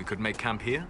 could make camp here?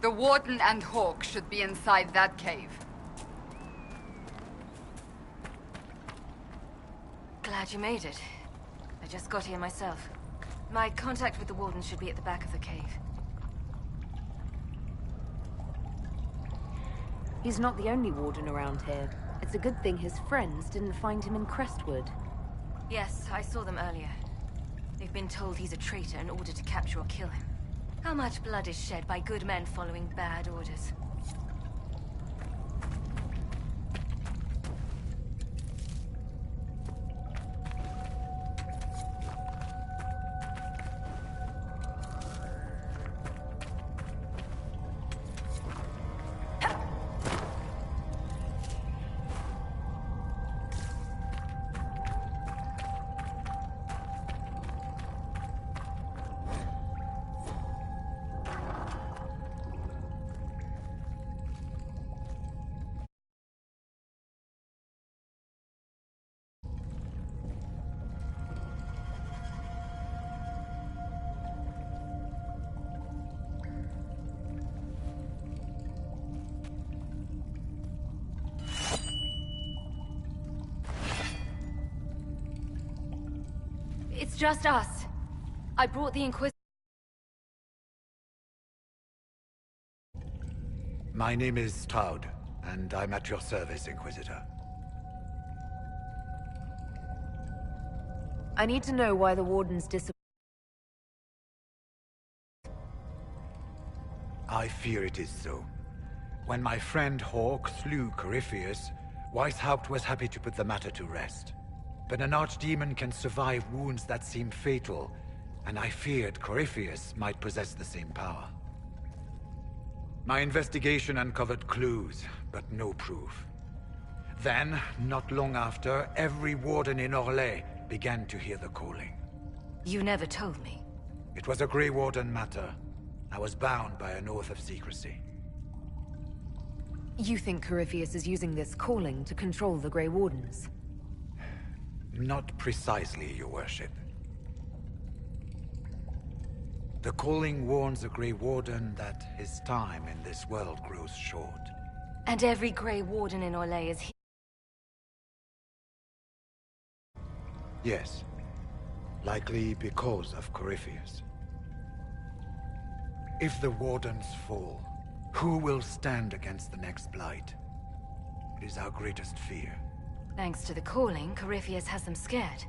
The Warden and Hawk should be inside that cave. Glad you made it. I just got here myself. My contact with the Warden should be at the back of the cave. He's not the only Warden around here. It's a good thing his friends didn't find him in Crestwood. Yes, I saw them earlier. They've been told he's a traitor in order to capture or kill him. How much blood is shed by good men following bad orders? It's just us. I brought the Inquisitor. My name is Stroud, and I'm at your service, Inquisitor. I need to know why the Wardens I fear it is so. When my friend Hawke slew Corypheus, Weishaupt was happy to put the matter to rest. But an archdemon can survive wounds that seem fatal, and I feared Corypheus might possess the same power. My investigation uncovered clues, but no proof. Then, not long after, every warden in Orlais began to hear the calling. You never told me. It was a Grey Warden matter. I was bound by an oath of secrecy. You think Corypheus is using this calling to control the Grey Wardens? Not precisely, Your Worship. The calling warns a Grey Warden that his time in this world grows short. And every Grey Warden in Orlais is here. Yes. Likely because of Corypheus. If the Wardens fall, who will stand against the next Blight? It is our greatest fear. Thanks to the calling, Corypheus has them scared.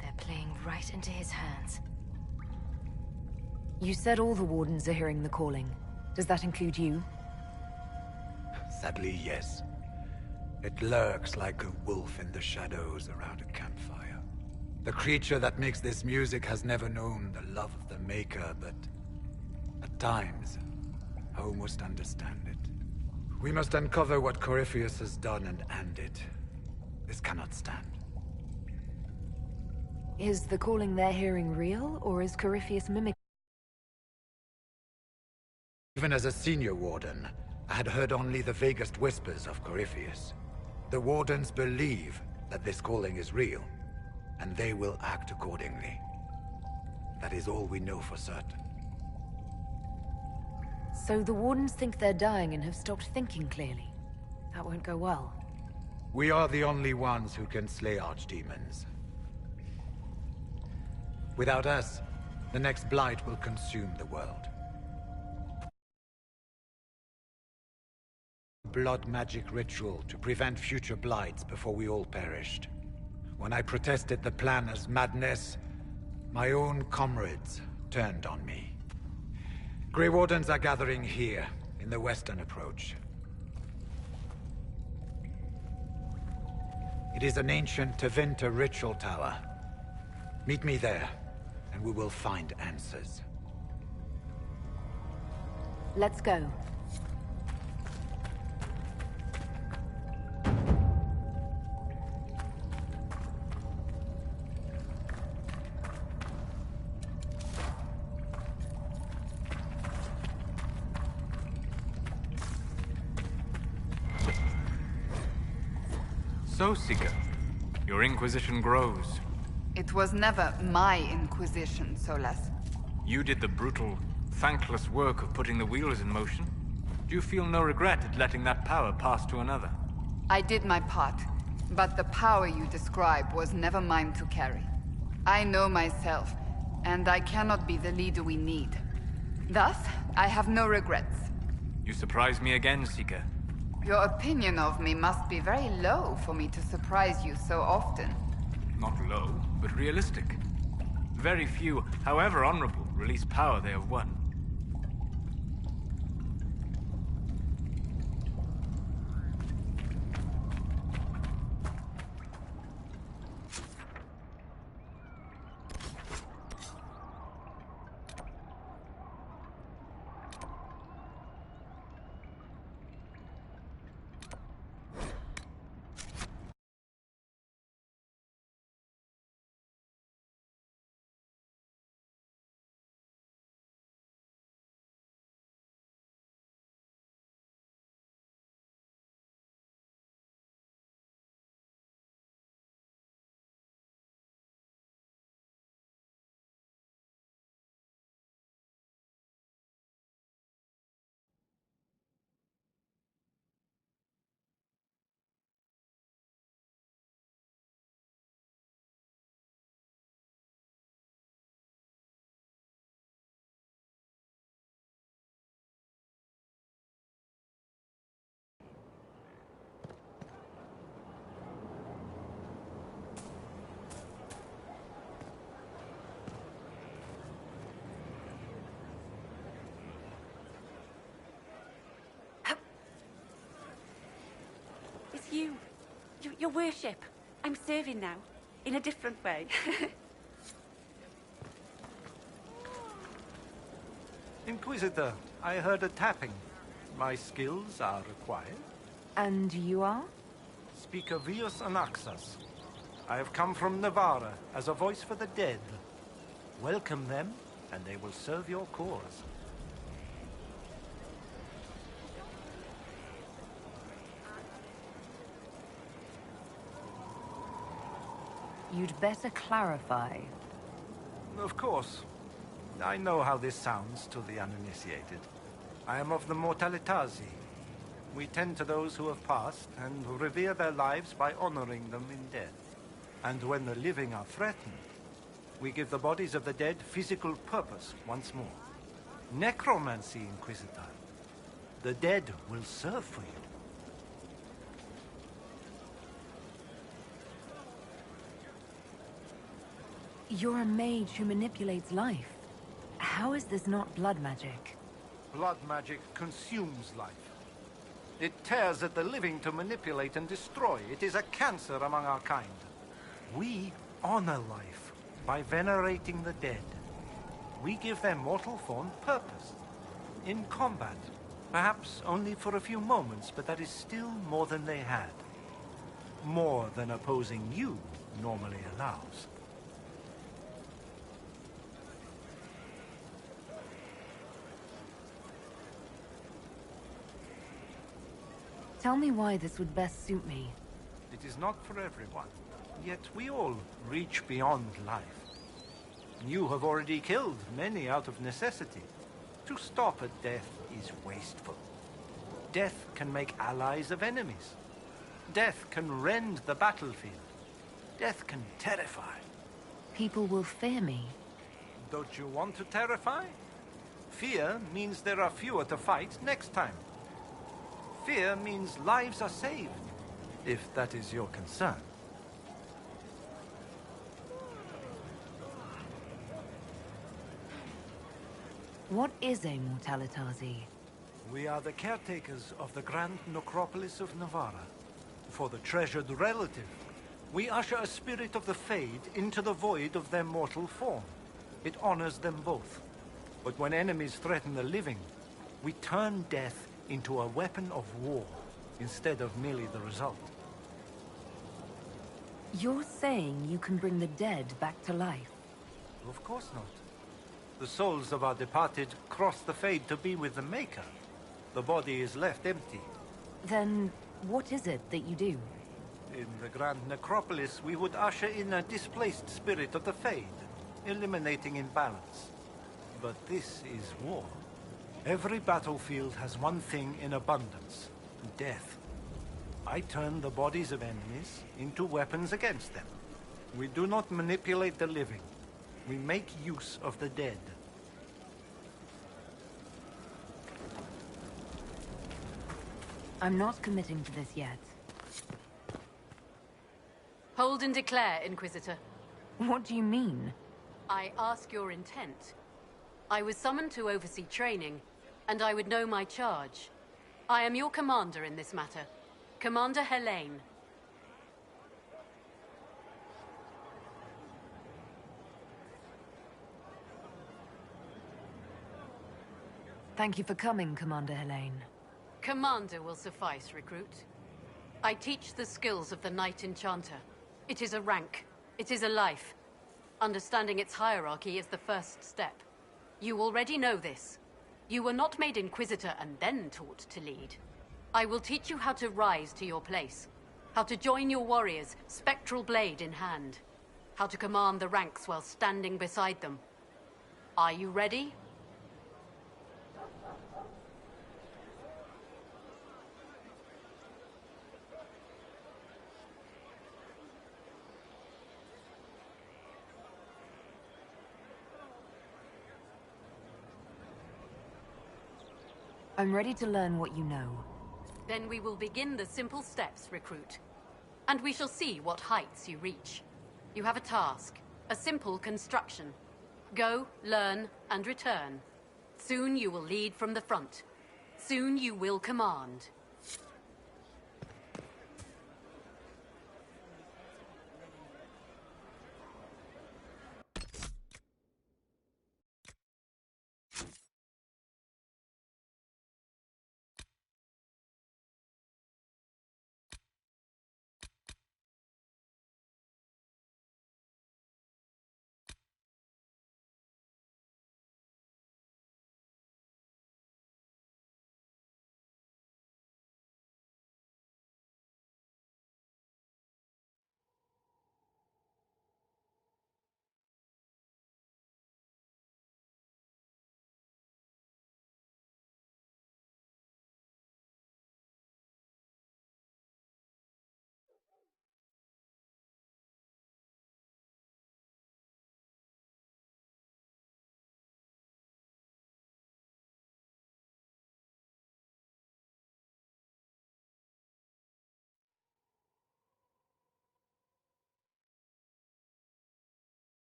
They're playing right into his hands. You said all the Wardens are hearing the calling. Does that include you? Sadly, yes. It lurks like a wolf in the shadows around a campfire. The creature that makes this music has never known the love of the Maker, but at times, I almost understand it. We must uncover what Corypheus has done and end it. This cannot stand. Is the calling they're hearing real, or is Corypheus mimicking? Even as a senior warden, I had heard only the vaguest whispers of Corypheus. The Wardens believe that this calling is real, and they will act accordingly. That is all we know for certain. So the Wardens think they're dying and have stopped thinking clearly. That won't go well. We are the only ones who can slay archdemons. Without us, the next Blight will consume the world. Blood magic ritual to prevent future Blights before we all perished. When I protested the plan as madness, my own comrades turned on me. Grey Wardens are gathering here, in the western approach. It is an ancient Tevinter ritual tower. Meet me there, and we will find answers. Let's go. So, Seeker, your Inquisition grows. It was never my Inquisition, Solas. You did the brutal, thankless work of putting the wheels in motion. Do you feel no regret at letting that power pass to another? I did my part, but the power you describe was never mine to carry. I know myself, and I cannot be the leader we need. Thus, I have no regrets. You surprise me again, Seeker. Your opinion of me must be very low for me to surprise you so often. Not low, but realistic. Very few, however honorable, release power they have won. Your worship. I'm serving now, in a different way. Inquisitor, I heard a tapping. My skills are required. And you are? Speaker Vius Anaxas. I have come from Navarra as a voice for the dead. Welcome them, and they will serve your cause. You'd better clarify. Of course. I know how this sounds to the uninitiated. I am of the Mortalitazi. We tend to those who have passed and revere their lives by honoring them in death. And when the living are threatened, we give the bodies of the dead physical purpose once more. Necromancy, Inquisitor. The dead will serve for you. You're a mage who manipulates life. How is this not blood magic? Blood magic consumes life. It tears at the living to manipulate and destroy. It is a cancer among our kind. We honor life by venerating the dead. We give their mortal form purpose. In combat, perhaps only for a few moments, but that is still more than they had. More than opposing you normally allows. Tell me why this would best suit me. It is not for everyone. Yet we all reach beyond life. You have already killed many out of necessity. To stop at death is wasteful. Death can make allies of enemies. Death can rend the battlefield. Death can terrify. People will fear me. Don't you want to terrify? Fear means there are fewer to fight next time. Fear means lives are saved, if that is your concern. What is a Mortalitazi? We are the caretakers of the Grand Necropolis of Navarra. For the treasured relative, we usher a spirit of the Fade into the void of their mortal form. It honors them both. But when enemies threaten the living, we turn death into a weapon of war, instead of merely the result. You're saying you can bring the dead back to life? Of course not. The souls of our departed cross the Fade to be with the Maker. The body is left empty. Then, what is it that you do? In the Grand Necropolis, we would usher in a displaced spirit of the Fade, eliminating imbalance. But this is war. Every battlefield has one thing in abundance: death. I turn the bodies of enemies into weapons against them. We do not manipulate the living. We make use of the dead. I'm not committing to this yet. Hold and declare, Inquisitor. What do you mean? I ask your intent. I was summoned to oversee training, and I would know my charge. I am your commander in this matter, Commander Helene. Thank you for coming, Commander Helene. Commander will suffice, recruit. I teach the skills of the Knight Enchanter. It is a rank. It is a life. Understanding its hierarchy is the first step. You already know this. You were not made Inquisitor and then taught to lead. I will teach you how to rise to your place. How to join your warriors, spectral blade in hand. How to command the ranks while standing beside them. Are you ready? I'm ready to learn what you know. Then we will begin the simple steps, recruit. And we shall see what heights you reach. You have a task, a simple construction. Go, learn, and return. Soon you will lead from the front. Soon you will command.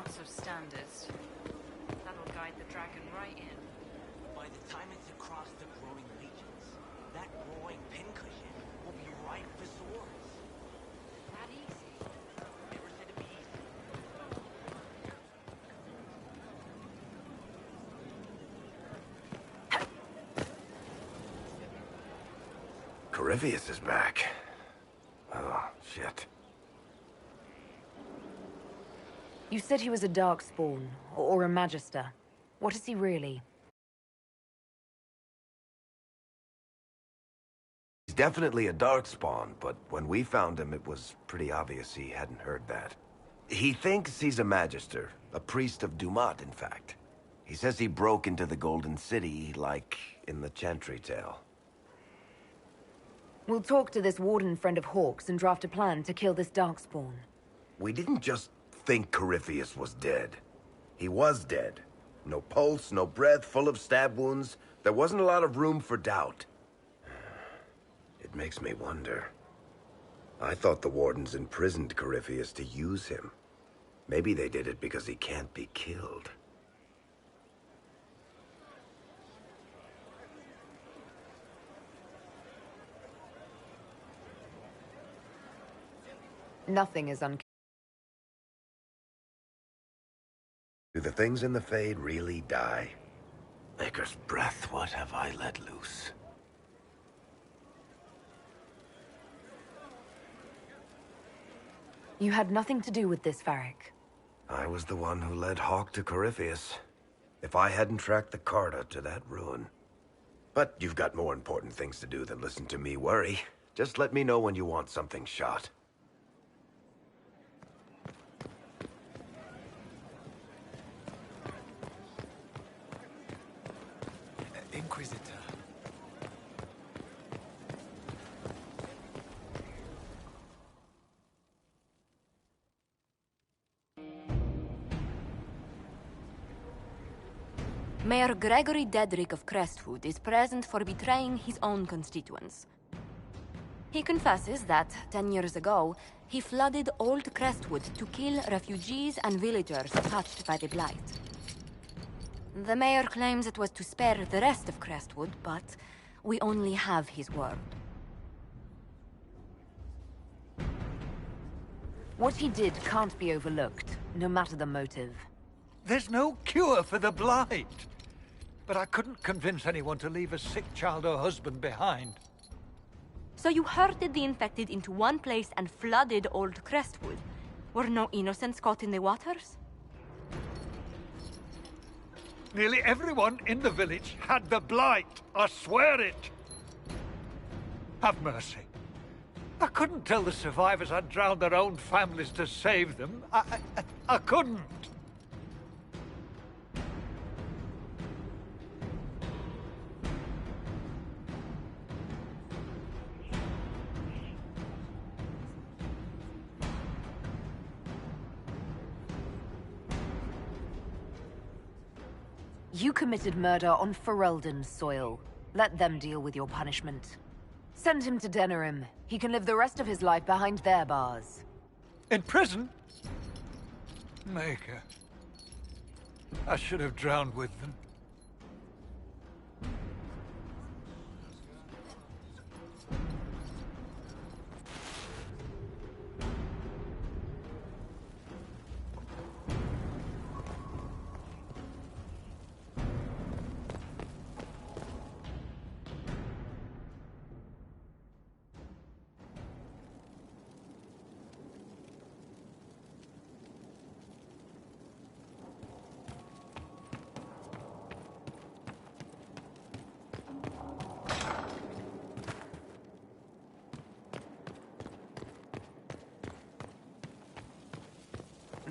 So standards. That'll guide the dragon right in. By the time it's across the growing regions, that growing pincushion will be ripe for swords. Not easy. Never said it'd be easy. Corypheus is back. Oh, shit. You said he was a darkspawn, or a magister. What is he really? He's definitely a darkspawn, but when we found him, it was pretty obvious he hadn't heard that. He thinks he's a magister, a priest of Dumat, in fact. He says he broke into the Golden City, like in the Chantry tale. We'll talk to this warden friend of Hawk's and draft a plan to kill this darkspawn. We didn't just think Corypheus was dead. He was dead. No pulse, no breath, full of stab wounds. There wasn't a lot of room for doubt. It makes me wonder. I thought the wardens imprisoned Corypheus to use him. Maybe they did it because he can't be killed. Nothing is Do the things in the Fade really die? Maker's breath, what have I let loose? You had nothing to do with this, Varric. I was the one who led Hawk to Corypheus. If I hadn't tracked the Carta to that ruin. But you've got more important things to do than listen to me worry. Just let me know when you want something shot. Inquisitor. Mayor Gregory Dedrick of Crestwood is present for betraying his own constituents. He confesses that, 10 years ago, he flooded Old Crestwood to kill refugees and villagers touched by the Blight. The mayor claims it was to spare the rest of Crestwood, but we only have his word. What he did can't be overlooked, no matter the motive. There's no cure for the Blight. But I couldn't convince anyone to leave a sick child or husband behind. So you herded the infected into one place and flooded Old Crestwood? Were no innocents caught in the waters? Nearly everyone in the village had the Blight. I swear it. Have mercy. I couldn't tell the survivors I'd drowned their own families to save them. I couldn't. You committed murder on Ferelden's soil. Let them deal with your punishment. Send him to Denerim. He can live the rest of his life behind their bars. In prison? Maker. I should have drowned with them.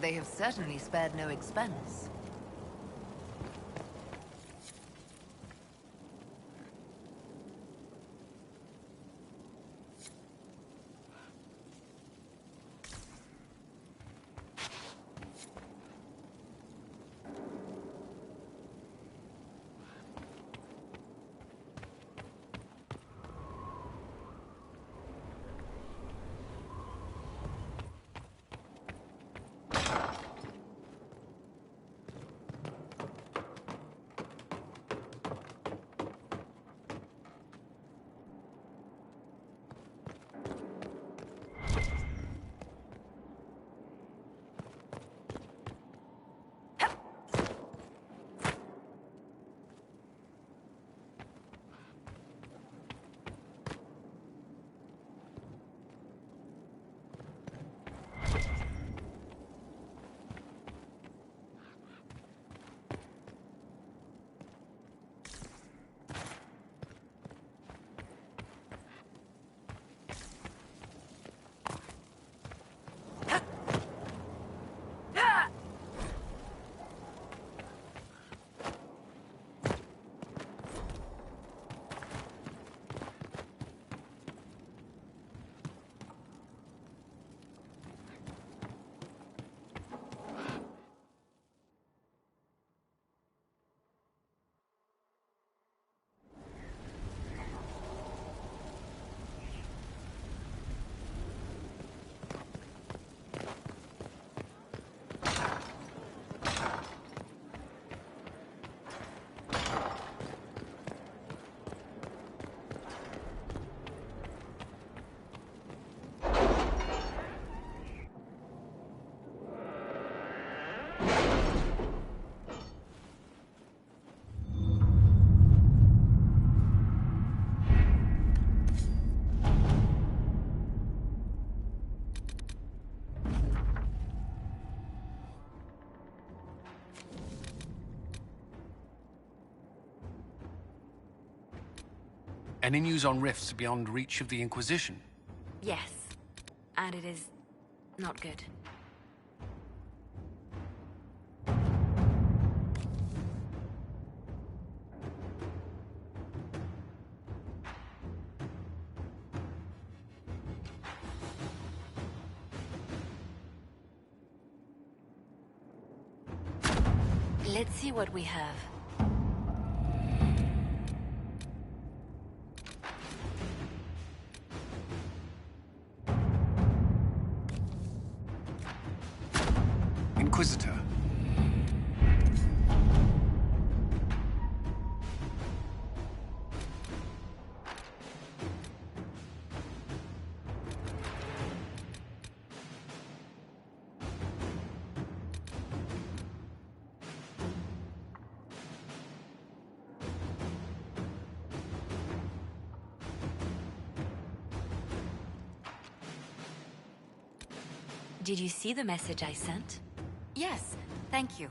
They have certainly spared no expense. Any news on rifts beyond reach of the Inquisition? Yes. And it is not good. Let's see what we have. Inquisitor. Did you see the message I sent? Yes, thank you.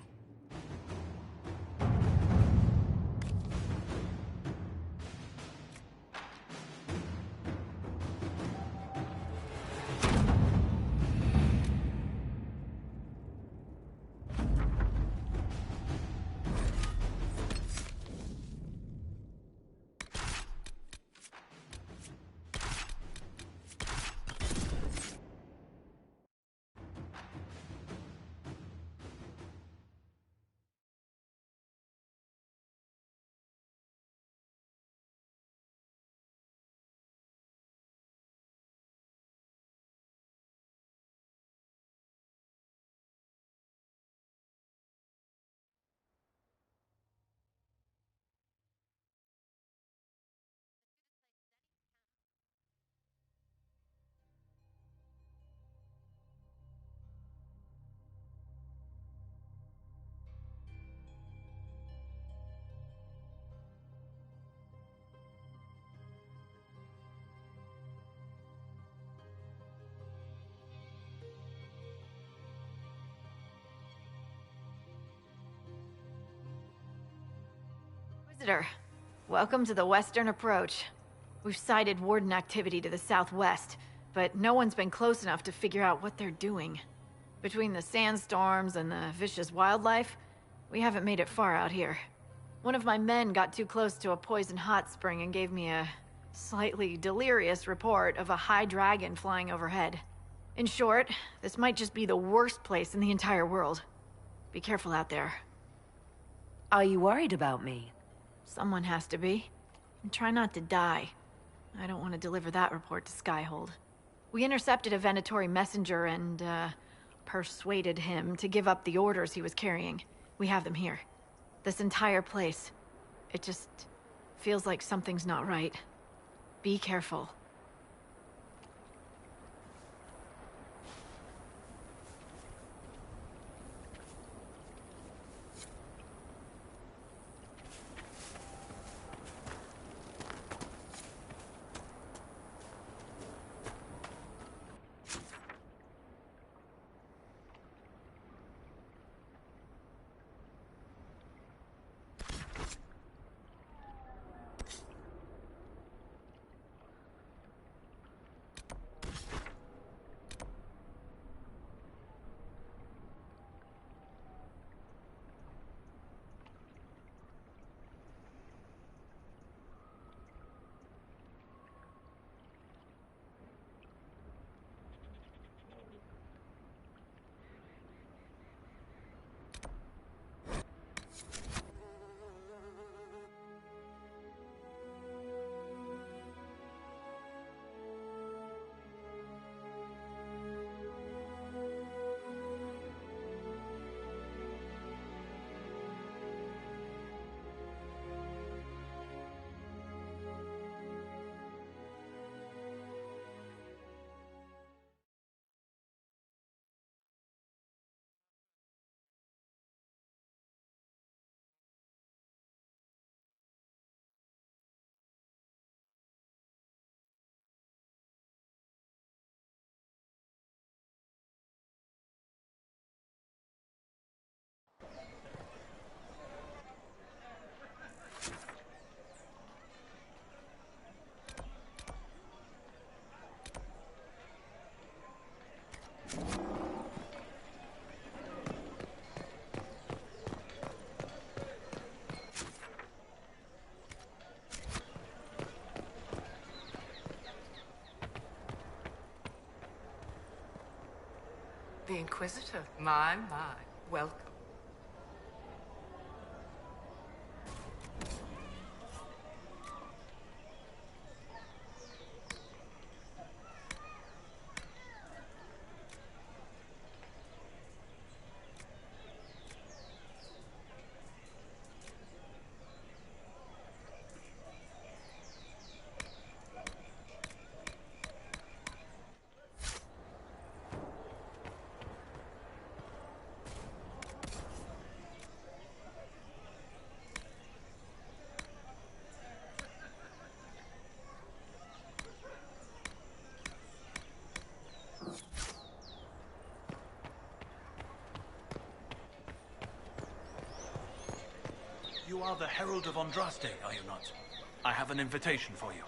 Visitor, welcome to the Western Approach. We've sighted Warden activity to the southwest, but no one's been close enough to figure out what they're doing. Between the sandstorms and the vicious wildlife, we haven't made it far out here. One of my men got too close to a poison hot spring and gave me a slightly delirious report of a high dragon flying overhead. In short, this might just be the worst place in the entire world. Be careful out there. Are you worried about me? Someone has to be. And try not to die. I don't want to deliver that report to Skyhold. We intercepted a Venatori messenger and, persuaded him to give up the orders he was carrying. We have them here. This entire place. It just feels like something's not right. Be careful. the Inquisitor. My. Welcome. You are the Herald of Andraste, are you not? I have an invitation for you.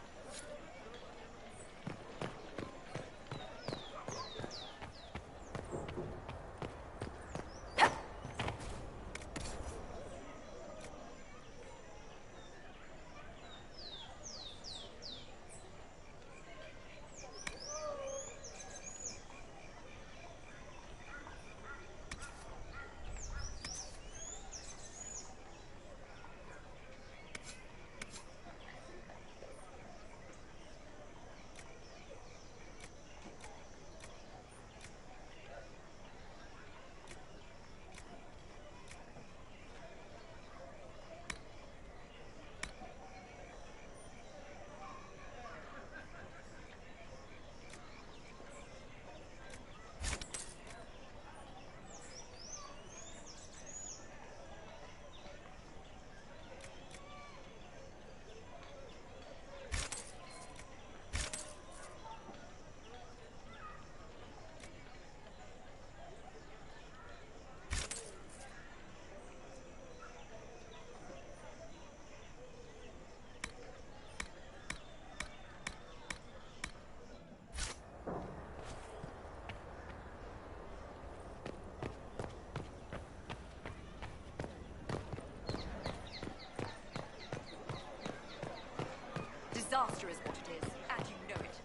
Disaster is what it is, and you know it.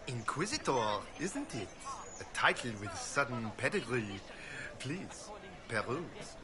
Inquisitor, isn't it? A title with sudden pedigree. Please, peruse.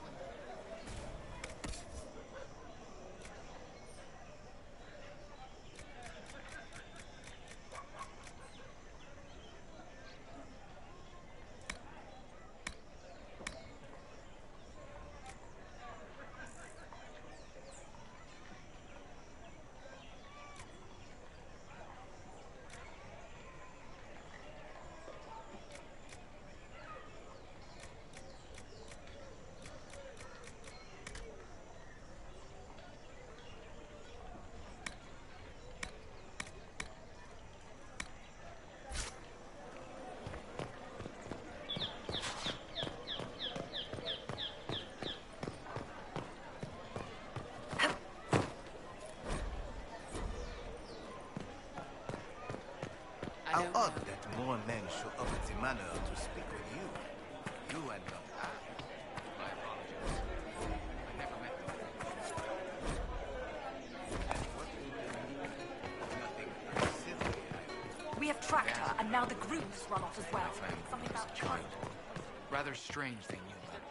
How odd that more men show up at the manor to speak with you. You and not I. My apologies. I never met them. We have tracked her, and now the group's run off as well. Something about child. Rather strange they knew about it.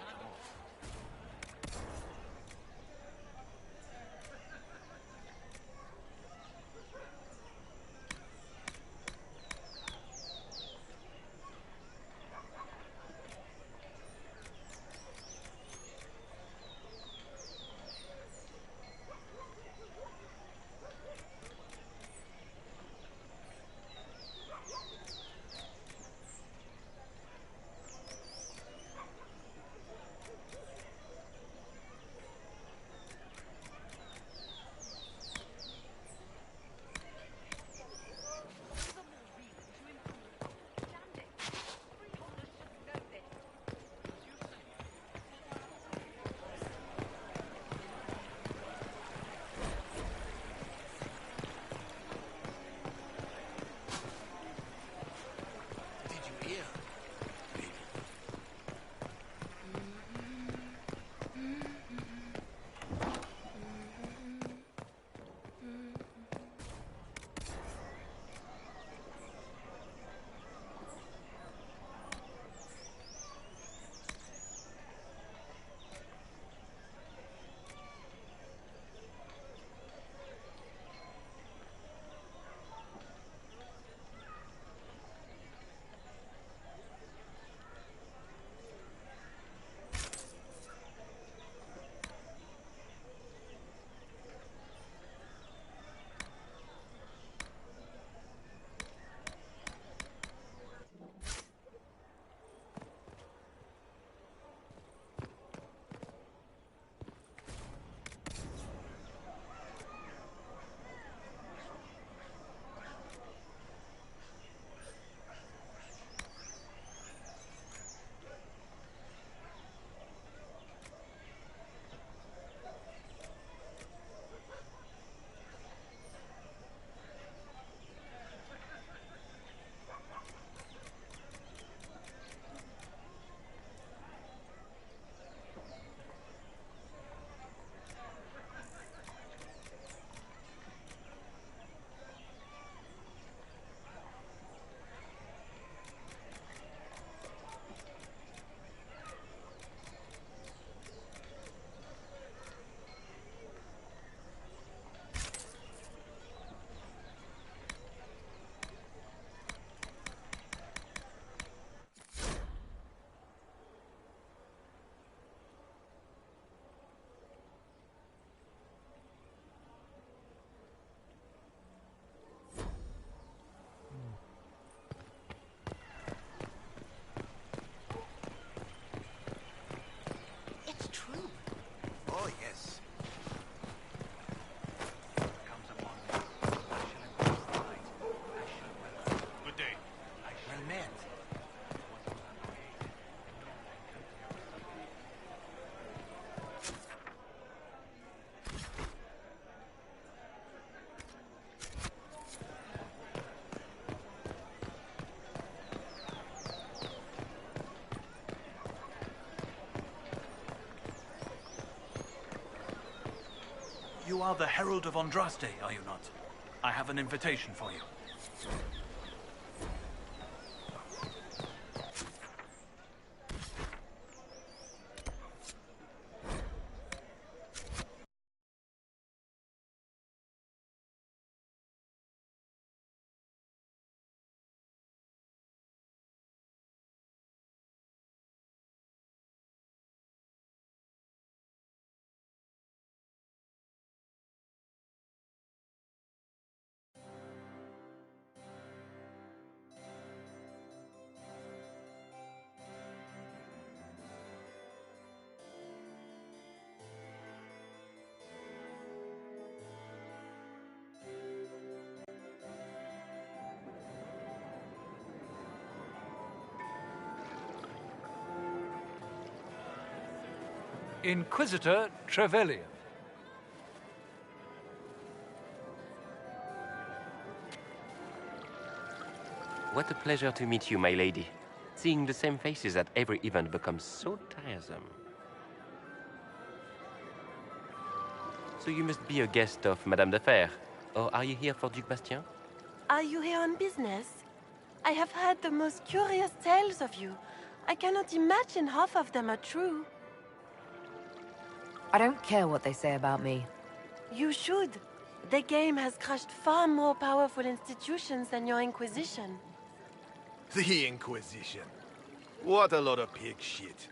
are the Herald of Andraste, are you not? I have an invitation for you. Inquisitor Trevelyan. What a pleasure to meet you, my lady. Seeing the same faces at every event becomes so tiresome. So you must be a guest of Madame de Fer, or are you here for Duc Bastien? Are you here on business? I have heard the most curious tales of you. I cannot imagine half of them are true. I don't care what they say about me. You should. The game has crushed far more powerful institutions than your Inquisition. The Inquisition. What a lot of pig shit.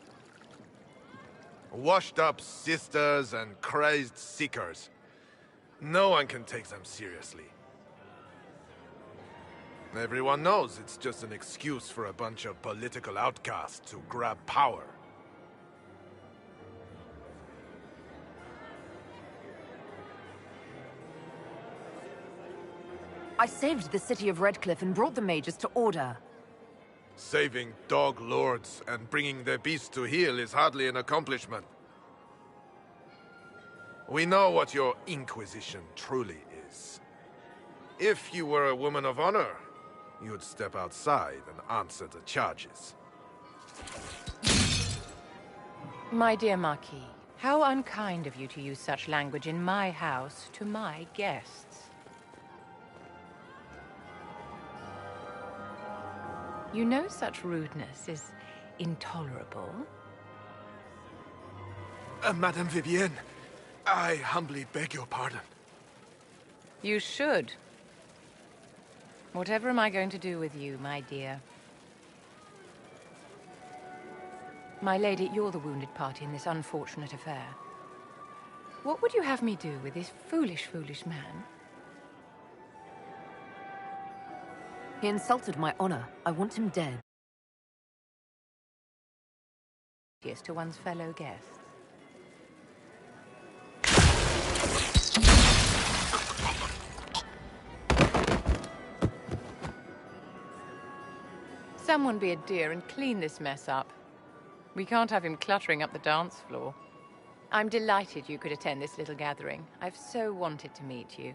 Washed up sisters and crazed seekers. No one can take them seriously. Everyone knows it's just an excuse for a bunch of political outcasts to grab power. I saved the city of Redcliffe and brought the mages to order. Saving dog lords and bringing their beasts to heel is hardly an accomplishment. We know what your Inquisition truly is. If you were a woman of honor, you'd step outside and answer the charges. My dear Marquis, how unkind of you to use such language in my house to my guests. You know such rudeness is intolerable. Madame Vivienne, I humbly beg your pardon. You should. Whatever am I going to do with you, my dear? My lady, you're the wounded party in this unfortunate affair. What would you have me do with this foolish, foolish man? He insulted my honor. I want him dead. Yes, to one's fellow guests. Someone be a dear and clean this mess up. We can't have him cluttering up the dance floor. I'm delighted you could attend this little gathering. I've so wanted to meet you.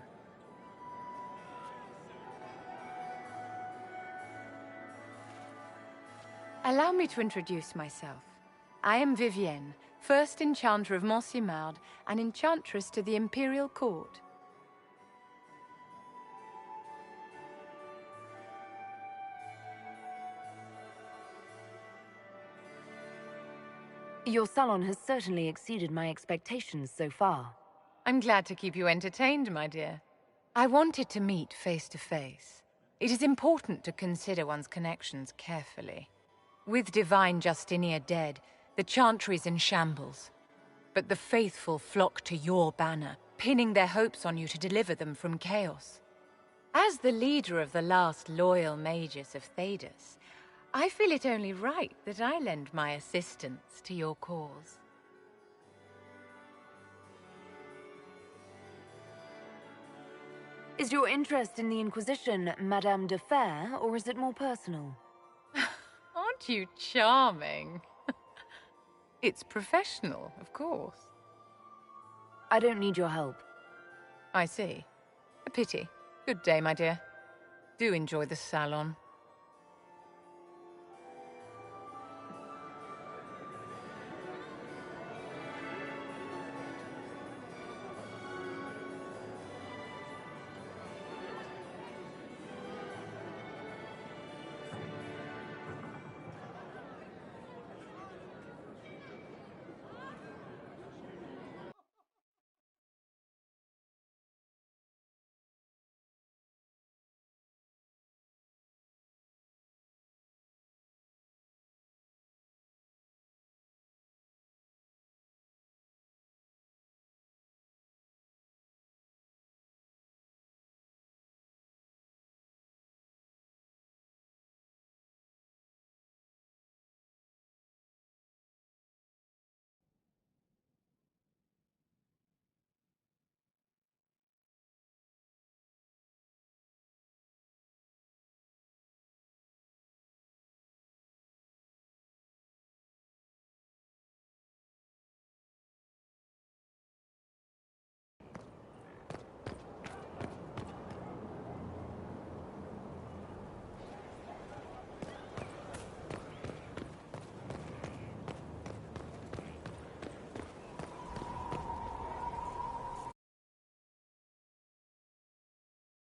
Allow me to introduce myself. I am Vivienne, first Enchanter of Montsimard and Enchantress to the Imperial Court. Your salon has certainly exceeded my expectations so far. I'm glad to keep you entertained, my dear. I wanted to meet face to face. It is important to consider one's connections carefully. With Divine Justinia dead, the Chantry is in shambles. But the faithful flock to your banner, pinning their hopes on you to deliver them from chaos. As the leader of the last loyal mages of Thedas, I feel it only right that I lend my assistance to your cause. Is your interest in the Inquisition Madame de Fer, or is it more personal? Aren't you charming? It's professional, of course. I don't need your help. I see. A pity. Good day, my dear. Do enjoy the salon.